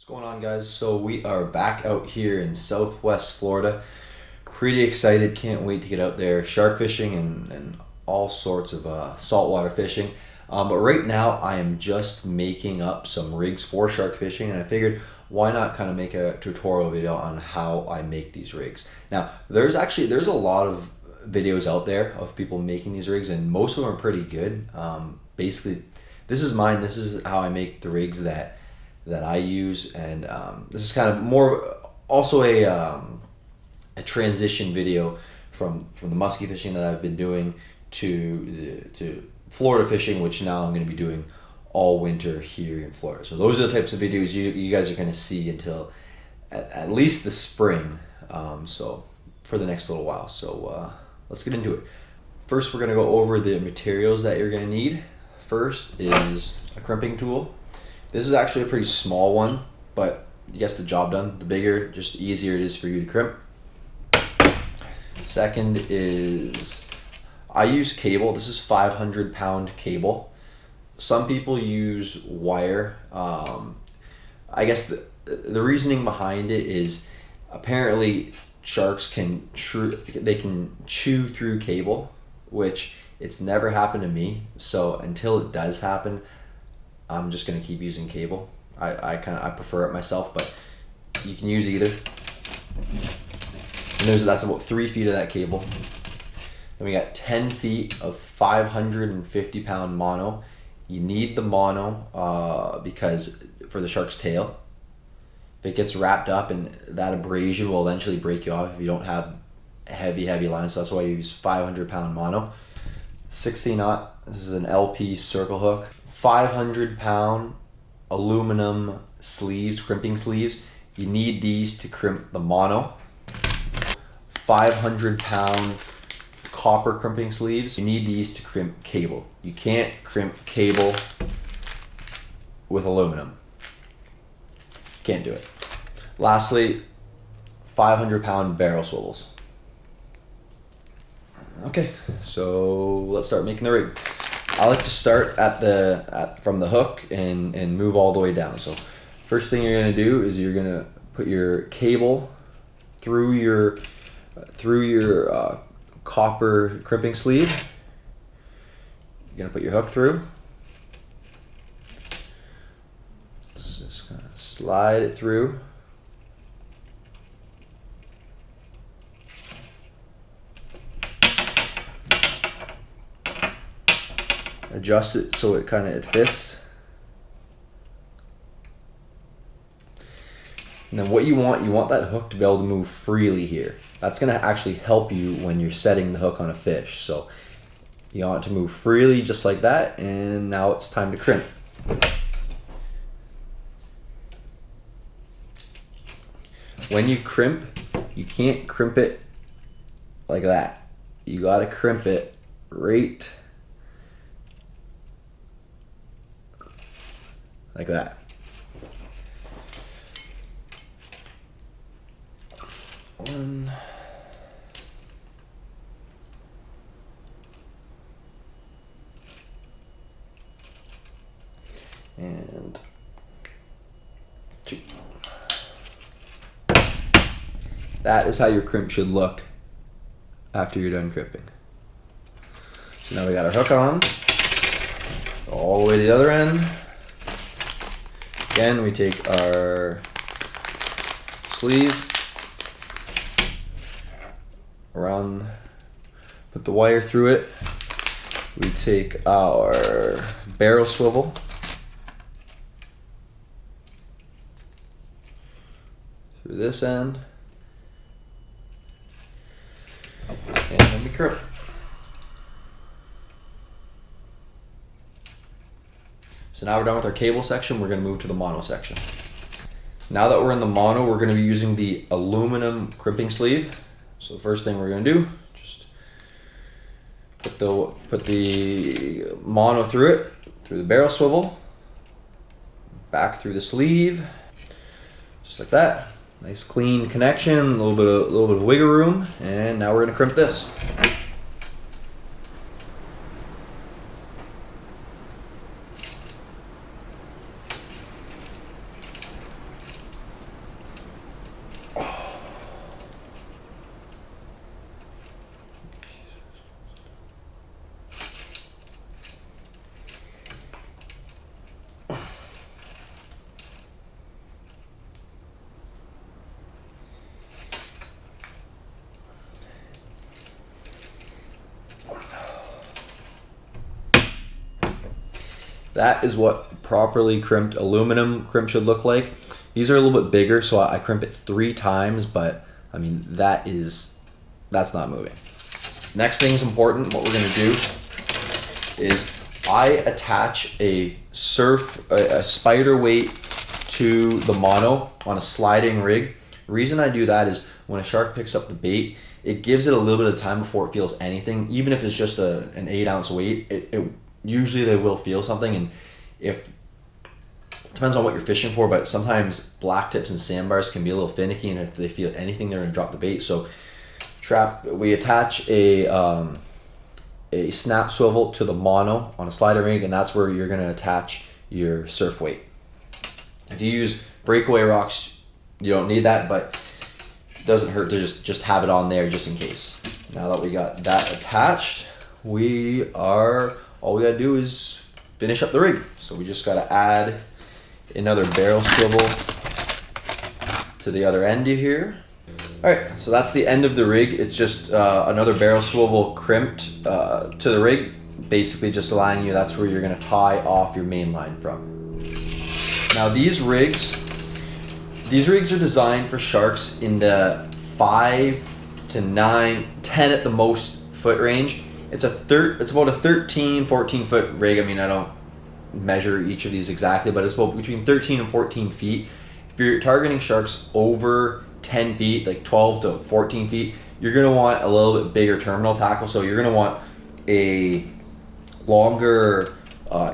What's going on, guys? So we are back out here in Southwest Florida. Pretty excited, can't wait to get out there shark fishing and all sorts of saltwater fishing. But right now I am just making up some rigs for shark fishing, and I figured why not kind of make a tutorial video on how I make these rigs. Now there's a lot of videos out there of people making these rigs, and most of them are pretty good. Basically, this is mine. This is how I make the rigs that I use, and this is kind of more also a transition video from the muskie fishing that I've been doing to Florida fishing, which now I'm going to be doing all winter here in Florida. So those are the types of videos you guys are going to see until at least the spring, so for the next little while. So let's get into it. First, we're going to go over the materials that you're going to need. First is a crimping tool. This is actually a pretty small one, but it gets the job done. The bigger, just the easier it is for you to crimp. Second is, I use cable. This is 500-pound cable. Some people use wire. I guess the reasoning behind it is apparently sharks can chew through cable, which it's never happened to me. So until it does happen, I'm just gonna keep using cable. I prefer it myself, but you can use either. And that's about 3 feet of that cable. Then we got 10 feet of 550-pound mono. You need the mono because for the shark's tail, if it gets wrapped up, and that abrasion will eventually break you off if you don't have heavy lines. So that's why I use 500-pound mono. 60-knot. This is an LP circle hook. 500-pound aluminum sleeves, crimping sleeves. You need these to crimp the mono. 500-pound copper crimping sleeves. You need these to crimp cable. You can't crimp cable with aluminum. Can't do it. Lastly, 500-pound barrel swivels. Okay, so let's start making the rig. I like to start from the hook and move all the way down. So first thing you're gonna do is you're gonna put your cable through your copper crimping sleeve. You're gonna put your hook through. Just kind of slide it through. Adjust it so it fits. And then what you want that hook to be able to move freely here. That's gonna actually help you when you're setting the hook on a fish. So you want it to move freely just like that, and now it's time to crimp. When you crimp, you can't crimp it like that. You gotta crimp it right like that. One. And two. That is how your crimp should look after you're done crimping. So now we got our hook on, all the way to the other end. Again, we take our sleeve, put the wire through it. We take our barrel swivel, through this end, and then we crimp. So now we're done with our cable section, we're going to move to the mono section. Now that we're in the mono, we're going to be using the aluminum crimping sleeve. So the first thing we're going to do, just put the mono through the barrel swivel, back through the sleeve, just like that. Nice clean connection, a little bit of wiggle room, and now we're going to crimp this. that is what properly crimped aluminum crimp should look like. These are a little bit bigger, so I crimp it 3 times, but I mean, that's not moving. Next thing's important. What we're gonna do is I attach a spider weight to the mono on a sliding rig. The reason I do that is when a shark picks up the bait, it gives it a little bit of time before it feels anything. Even if it's just an 8-ounce weight, it usually they will feel something. And if depends on what you're fishing for, but sometimes black tips and sandbars can be a little finicky, and if they feel anything, they're gonna drop the bait. So we attach a snap swivel to the mono on a sliding rig, and that's where you're gonna attach your surf weight. If you use breakaway rocks, you don't need that, but it doesn't hurt to just have it on there just in case. Now that we got that attached, all we gotta do is finish up the rig. So we just gotta add another barrel swivel to the other end here. All right, so that's the end of the rig. It's just another barrel swivel crimped to the rig, basically just allowing you, that's where you're gonna tie off your main line from. Now these rigs are designed for sharks in the 5 to 9, 10 at the most foot range. It's about a 13, 14 foot rig. I mean, I don't measure each of these exactly, but it's about between 13 and 14 feet. If you're targeting sharks over 10 feet, like 12 to 14 feet, you're gonna want a little bit bigger terminal tackle. So you're gonna want a longer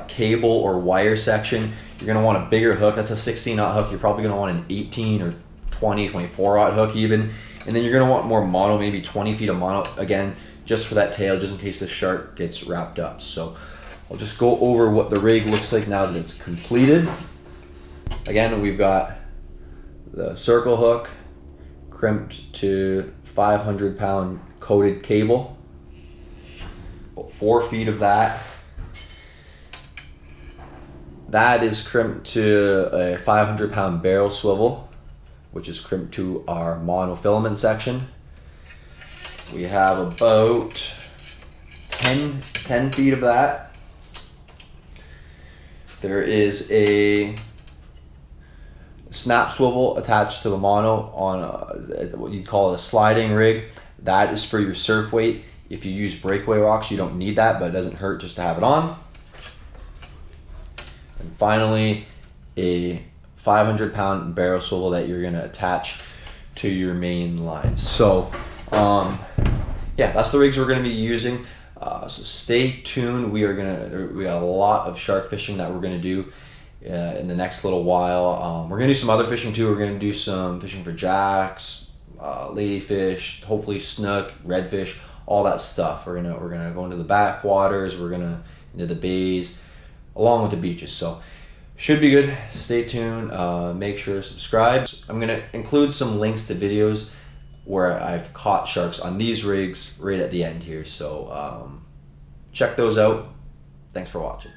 cable or wire section. You're gonna want a bigger hook. That's a 16-aught hook. You're probably gonna want an 18 or 20, 24-aught hook even. And then you're gonna want more mono, maybe 20 feet of mono, again, just for that tail, just in case the shark gets wrapped up. So I'll just go over what the rig looks like now that it's completed. Again, we've got the circle hook crimped to 500-pound coated cable. About 4 feet of that. That is crimped to a 500-pound barrel swivel, which is crimped to our monofilament section. We have about 10 feet of that. There is a snap swivel attached to the mono on what you'd call a sliding rig. That is for your surf weight. If you use breakaway rocks, you don't need that, but it doesn't hurt just to have it on. And finally, a 500-pound barrel swivel that you're gonna attach to your main line. So, yeah, that's the rigs we're gonna be using. So stay tuned. We got a lot of shark fishing that we're gonna do in the next little while. We're gonna do some other fishing too. We're gonna do some fishing for jacks, ladyfish, hopefully snook, redfish, all that stuff. We're gonna go into the backwaters. We're gonna into the bays, along with the beaches. So should be good. Stay tuned. Make sure to subscribe. I'm gonna include some links to videos where I've caught sharks on these rigs right at the end here. So check those out. Thanks for watching.